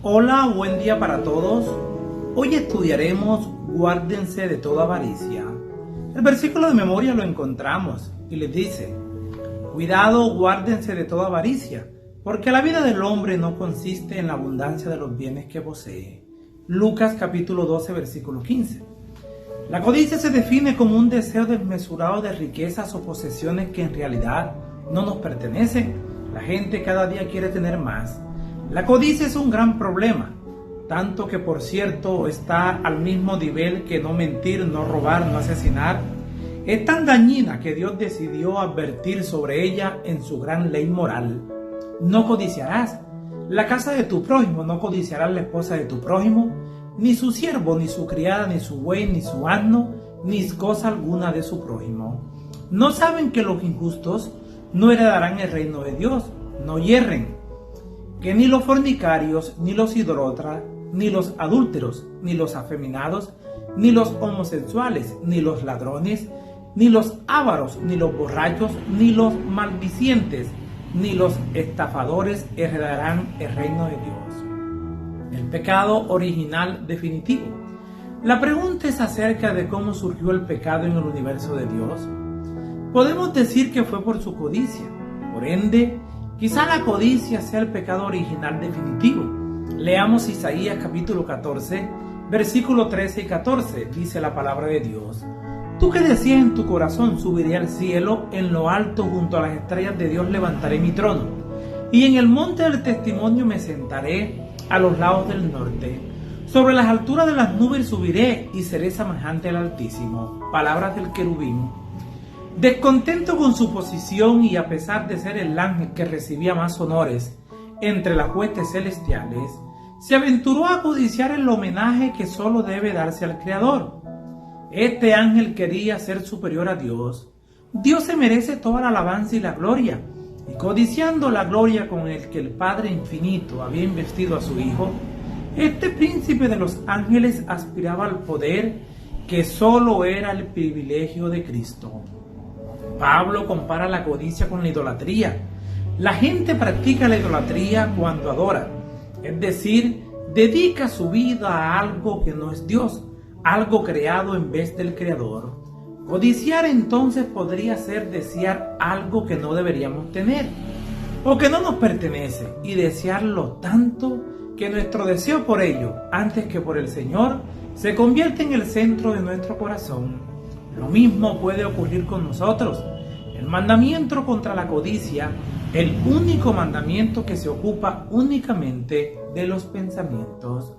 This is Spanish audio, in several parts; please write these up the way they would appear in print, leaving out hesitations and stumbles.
Hola, buen día para todos. Hoy estudiaremos guárdense de toda avaricia. El versículo de memoria lo encontramos y les dice: cuidado, guárdense de toda avaricia, porque la vida del hombre no consiste en la abundancia de los bienes que posee. Lucas capítulo 12, versículo 15. La codicia se define como un deseo desmesurado de riquezas o posesiones que en realidad no nos pertenecen. La gente cada día quiere tener más. La codicia es un gran problema, tanto que por cierto está al mismo nivel que no mentir, no robar, no asesinar. Es tan dañina que Dios decidió advertir sobre ella en su gran ley moral. No codiciarás la casa de tu prójimo, no codiciarás la esposa de tu prójimo, ni su siervo, ni su criada, ni su buey, ni su asno, ni cosa alguna de su prójimo. ¿No saben que los injustos no heredarán el reino de Dios? No yerren. Que ni los fornicarios, ni los idólatras, ni los adúlteros, ni los afeminados, ni los homosexuales, ni los ladrones, ni los ávaros, ni los borrachos, ni los maldicientes, ni los estafadores heredarán el reino de Dios. El pecado original definitivo. La pregunta es acerca de cómo surgió el pecado en el universo de Dios. Podemos decir que fue por su codicia. Por ende, quizá la codicia sea el pecado original definitivo. Leamos Isaías capítulo 14, versículo 13 y 14, dice la palabra de Dios. Tú que decías en tu corazón, subiré al cielo, en lo alto junto a las estrellas de Dios levantaré mi trono, y en el monte del testimonio me sentaré a los lados del norte. Sobre las alturas de las nubes subiré y seré semejante al Altísimo. Palabras del querubín. Descontento con su posición y a pesar de ser el ángel que recibía más honores entre las huestes celestiales, se aventuró a codiciar el homenaje que solo debe darse al Creador. Este ángel quería ser superior a Dios. Dios se merece toda la alabanza y la gloria, y codiciando la gloria con el que el Padre Infinito había investido a su Hijo, este príncipe de los ángeles aspiraba al poder que solo era el privilegio de Cristo. Pablo compara la codicia con la idolatría. La gente practica la idolatría cuando adora, es decir, dedica su vida a algo que no es Dios, algo creado en vez del Creador. Codiciar entonces podría ser desear algo que no deberíamos tener o que no nos pertenece y desearlo tanto que nuestro deseo por ello, antes que por el Señor, se convierte en el centro de nuestro corazón. Lo mismo puede ocurrir con nosotros. El mandamiento contra la codicia, el único mandamiento que se ocupa únicamente de los pensamientos,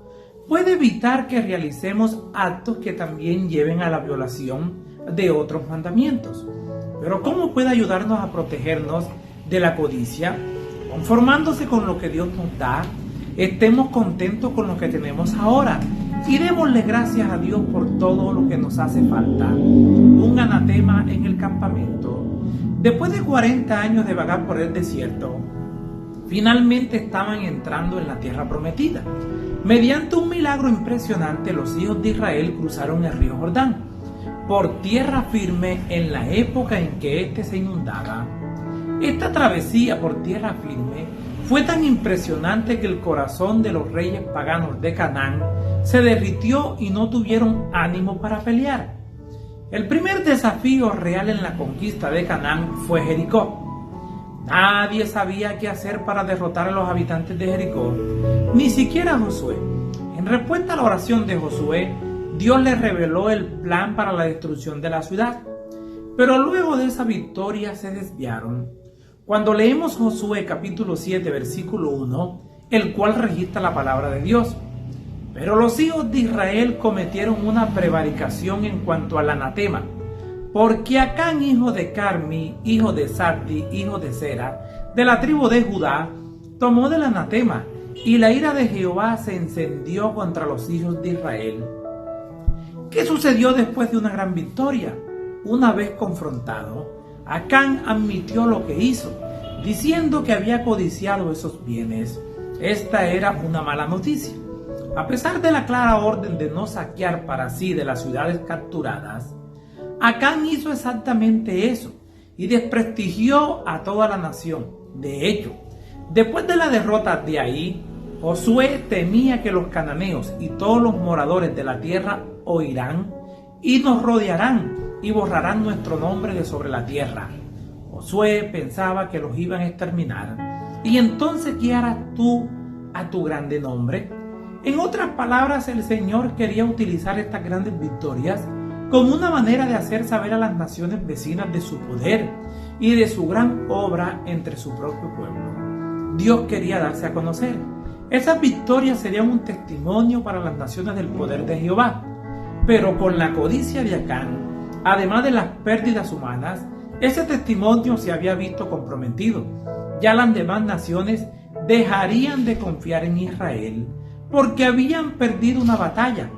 puede evitar que realicemos actos que también lleven a la violación de otros mandamientos. Pero ¿cómo puede ayudarnos a protegernos de la codicia? Conformándose con lo que Dios nos da, estemos contentos con lo que tenemos ahora y démosle gracias a Dios por todo lo que nos hace falta. Un anatema en el campamento. Después de 40 años de vagar por el desierto, finalmente estaban entrando en la tierra prometida. Mediante un milagro impresionante, los hijos de Israel cruzaron el río Jordán por tierra firme en la época en que éste se inundaba. Esta travesía por tierra firme fue tan impresionante que el corazón de los reyes paganos de Canaán se derritió y no tuvieron ánimo para pelear. El primer desafío real en la conquista de Canaán fue Jericó. Nadie sabía qué hacer para derrotar a los habitantes de Jericó, ni siquiera Josué. En respuesta a la oración de Josué, Dios le reveló el plan para la destrucción de la ciudad. Pero luego de esa victoria se desviaron. Cuando leemos Josué capítulo 7 versículo 1, el cual registra la palabra de Dios. Pero los hijos de Israel cometieron una prevaricación en cuanto al anatema, porque Acán, hijo de Carmi, hijo de Sarti, hijo de Zera, de la tribu de Judá, tomó del anatema, y la ira de Jehová se encendió contra los hijos de Israel. ¿Qué sucedió después de una gran victoria? Una vez confrontado, Acán admitió lo que hizo, diciendo que había codiciado esos bienes. Esta era una mala noticia. A pesar de la clara orden de no saquear para sí de las ciudades capturadas, Acán hizo exactamente eso y desprestigió a toda la nación. De hecho, después de la derrota de ahí, Josué temía que los cananeos y todos los moradores de la tierra oirán y nos rodearán y borrarán nuestro nombre de sobre la tierra. Josué pensaba que los iban a exterminar. ¿Y entonces qué harás tú a tu grande nombre? En otras palabras, el Señor quería utilizar estas grandes victorias como una manera de hacer saber a las naciones vecinas de su poder y de su gran obra entre su propio pueblo. Dios quería darse a conocer. Esas victorias serían un testimonio para las naciones del poder de Jehová. Pero con la codicia de Acán, además de las pérdidas humanas, ese testimonio se había visto comprometido. Ya las demás naciones dejarían de confiar en Israel porque habían perdido una batalla.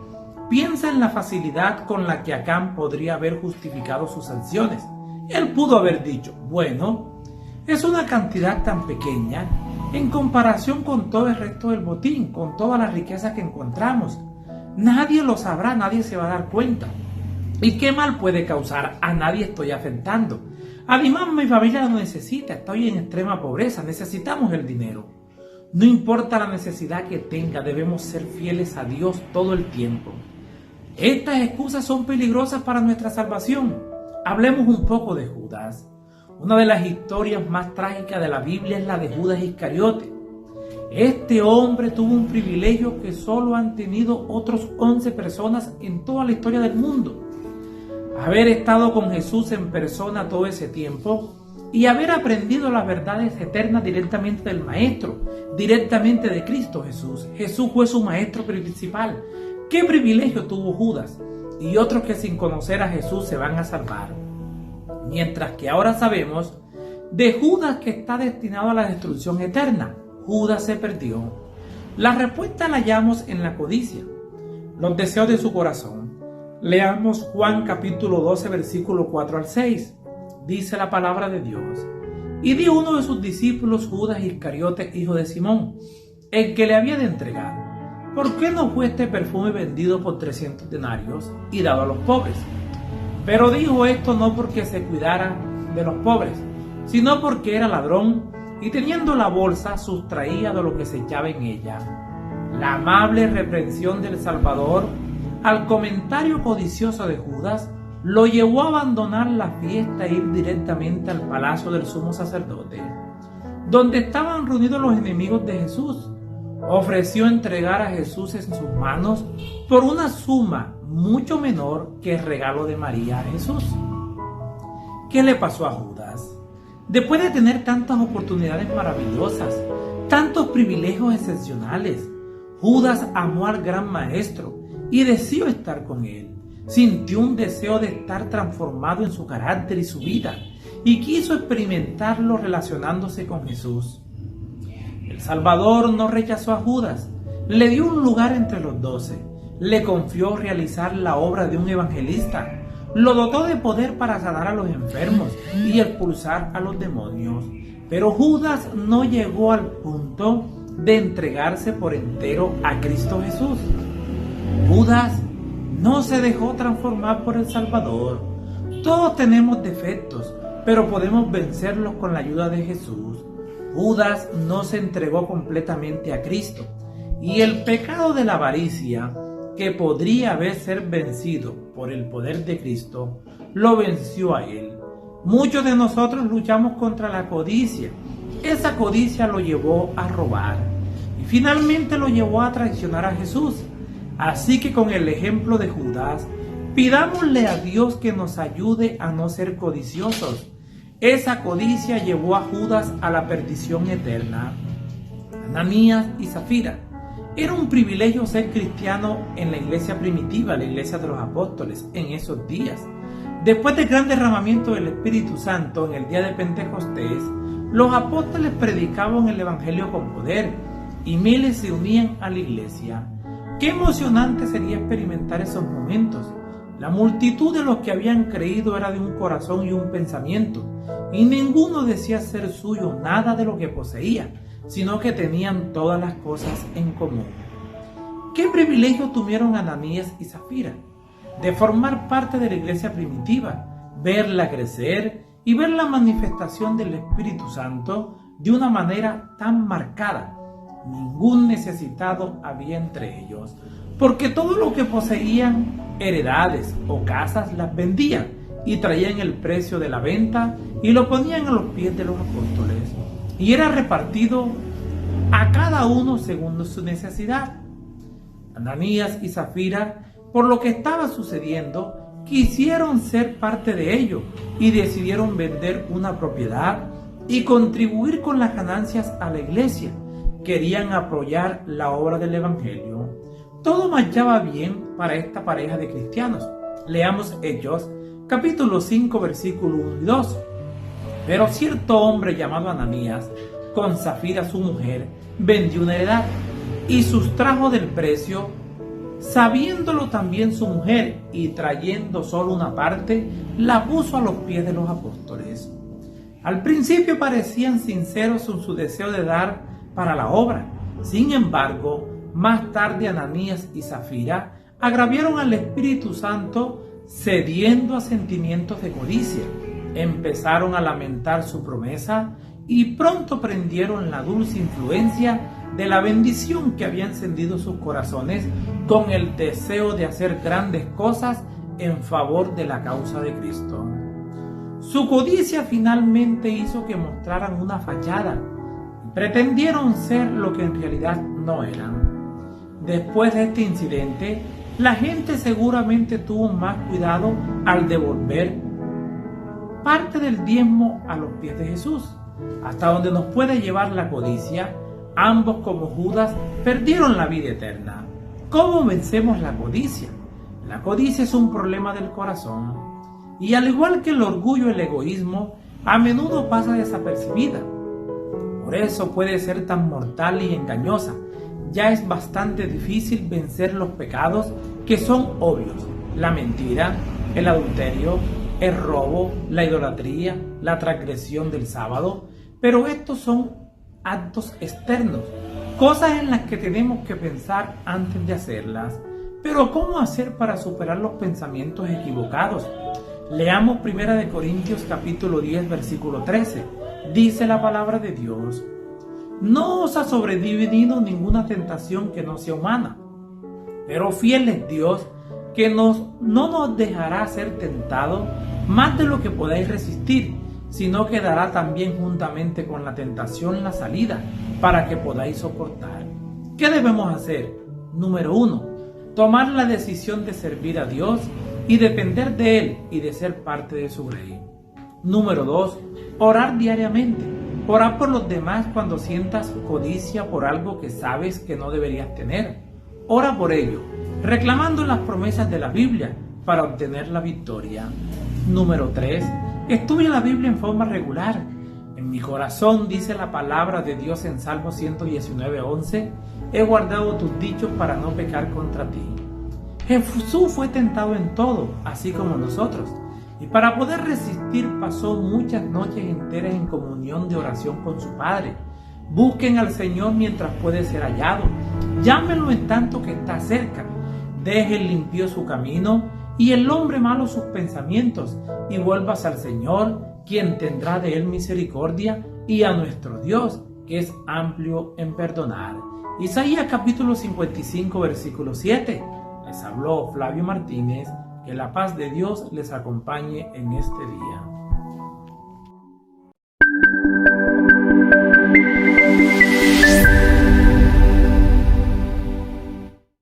Piensa en la facilidad con la que Acán podría haber justificado sus sanciones. Él pudo haber dicho, bueno, es una cantidad tan pequeña en comparación con todo el resto del botín, con todas las riquezas que encontramos. Nadie lo sabrá, nadie se va a dar cuenta. ¿Y qué mal puede causar? A nadie estoy afectando. Además, mi familia lo necesita, estoy en extrema pobreza, necesitamos el dinero. No importa la necesidad que tenga, debemos ser fieles a Dios todo el tiempo. Estas excusas son peligrosas para nuestra salvación. Hablemos un poco de Judas. Una de las historias más trágicas de la Biblia es la de Judas Iscariote. Este hombre tuvo un privilegio que solo han tenido otros 11 personas en toda la historia del mundo. Haber estado con Jesús en persona todo ese tiempo y haber aprendido las verdades eternas directamente del Maestro, directamente de Cristo Jesús. Jesús fue su Maestro principal. ¿Qué privilegio tuvo Judas? Y otros que sin conocer a Jesús se van a salvar. Mientras que ahora sabemos de Judas que está destinado a la destrucción eterna. Judas se perdió. La respuesta la hallamos en la codicia, los deseos de su corazón. Leamos Juan capítulo 12, versículo 4 al 6. Dice la palabra de Dios. Y dijo uno de sus discípulos, Judas Iscariote, hijo de Simón, el que le había de entregar: ¿por qué no fue este perfume vendido por 300 denarios y dado a los pobres? Pero dijo esto no porque se cuidara de los pobres, sino porque era ladrón y teniendo la bolsa sustraía de lo que se echaba en ella. La amable reprensión del Salvador al comentario codicioso de Judas lo llevó a abandonar la fiesta e ir directamente al palacio del sumo sacerdote, donde estaban reunidos los enemigos de Jesús. Ofreció entregar a Jesús en sus manos por una suma mucho menor que el regalo de María a Jesús. ¿Qué le pasó a Judas? Después de tener tantas oportunidades maravillosas, tantos privilegios excepcionales, Judas amó al gran maestro y deseó estar con él. Sintió un deseo de estar transformado en su carácter y su vida, y quiso experimentarlo relacionándose con Jesús. El Salvador no rechazó a Judas, le dio un lugar entre los 12, le confió realizar la obra de un evangelista, lo dotó de poder para sanar a los enfermos y expulsar a los demonios. Pero Judas no llegó al punto de entregarse por entero a Cristo Jesús. Judas no se dejó transformar por el Salvador. Todos tenemos defectos, pero podemos vencerlos con la ayuda de Jesús. Judas no se entregó completamente a Cristo, y el pecado de la avaricia, que podría haber sido vencido por el poder de Cristo, lo venció a él. Muchos de nosotros luchamos contra la codicia. Esa codicia lo llevó a robar y finalmente lo llevó a traicionar a Jesús. Así que con el ejemplo de Judas, pidámosle a Dios que nos ayude a no ser codiciosos. Esa codicia llevó a Judas a la perdición eterna. Ananías y Zafira. Era un privilegio ser cristiano en la iglesia primitiva, la iglesia de los apóstoles, en esos días. Después del gran derramamiento del Espíritu Santo en el día de Pentecostés, los apóstoles predicaban el evangelio con poder y miles se unían a la iglesia. Qué emocionante sería experimentar esos momentos. La multitud de los que habían creído era de un corazón y un pensamiento, y ninguno decía ser suyo nada de lo que poseía, sino que tenían todas las cosas en común. ¿Qué privilegio tuvieron Ananías y Zafira? De formar parte de la iglesia primitiva, verla crecer y ver la manifestación del Espíritu Santo de una manera tan marcada. ningún necesitado había entre ellos, porque todo lo que poseían, heredades o casas, las vendían y traían el precio de la venta y lo ponían a los pies de los apóstoles, y era repartido a cada uno según su necesidad. Ananías y Zafira, por lo que estaba sucediendo, quisieron ser parte de ello y decidieron vender una propiedad y contribuir con las ganancias a la iglesia. Querían apoyar la obra del Evangelio. Todo marchaba bien para esta pareja de cristianos. Leamos Hechos, capítulo 5, versículo 1 y 2. Pero cierto hombre llamado Ananías, con Zafira su mujer, vendió una heredad y sustrajo del precio, sabiéndolo también su mujer, y trayendo solo una parte, la puso a los pies de los apóstoles. Al principio parecían sinceros en su deseo de dar para la obra. Sin embargo, más tarde Ananías y Zafira agraviaron al Espíritu Santo, cediendo a sentimientos de codicia. Empezaron a lamentar su promesa y pronto prendieron la dulce influencia de la bendición que había encendido sus corazones con el deseo de hacer grandes cosas en favor de la causa de Cristo. Su codicia finalmente hizo que mostraran una fachada y pretendieron ser lo que en realidad no eran. Después de este incidente, la gente seguramente tuvo más cuidado al devolver parte del diezmo a los pies de Jesús. Hasta donde nos puede llevar la codicia, ambos como Judas perdieron la vida eterna. ¿Cómo vencemos la codicia? La codicia es un problema del corazón y, al igual que el orgullo y el egoísmo, a menudo pasa desapercibida. Por eso puede ser tan mortal y engañosa. Ya es bastante difícil vencer los pecados que son obvios: la mentira, el adulterio, el robo, la idolatría, la transgresión del sábado. Pero estos son actos externos, cosas en las que tenemos que pensar antes de hacerlas. Pero ¿cómo hacer para superar los pensamientos equivocados? Leamos 1 Corintios capítulo 10, versículo 13. Dice la palabra de Dios: no os ha sobrevenido ninguna tentación que no sea humana, pero fiel es Dios, que no nos dejará ser tentados más de lo que podáis resistir, sino que dará también juntamente con la tentación la salida, para que podáis soportar. ¿Qué debemos hacer? Número 1. Tomar la decisión de servir a Dios y depender de Él y de ser parte de su reino. Número 2. Orar diariamente. Orar por los demás cuando sientas codicia por algo que sabes que no deberías tener. Ora por ello, reclamando las promesas de la Biblia para obtener la victoria. Número 3. Estudia la Biblia en forma regular. En mi corazón, dice la palabra de Dios en Salmo 119:11, he guardado tus dichos para no pecar contra ti. Jesús fue tentado en todo, así como nosotros, y para poder resistir pasó muchas noches enteras en comunión de oración con su Padre. Busquen al Señor mientras puede ser hallado, llámenlo en tanto que está cerca. Dejen limpio su camino y el hombre malo sus pensamientos, y vuelvas al Señor, quien tendrá de él misericordia, y a nuestro Dios, que es amplio en perdonar. Isaías capítulo 55, versículo 7. Les habló Flavio Martínez. Que la paz de Dios les acompañe en este día.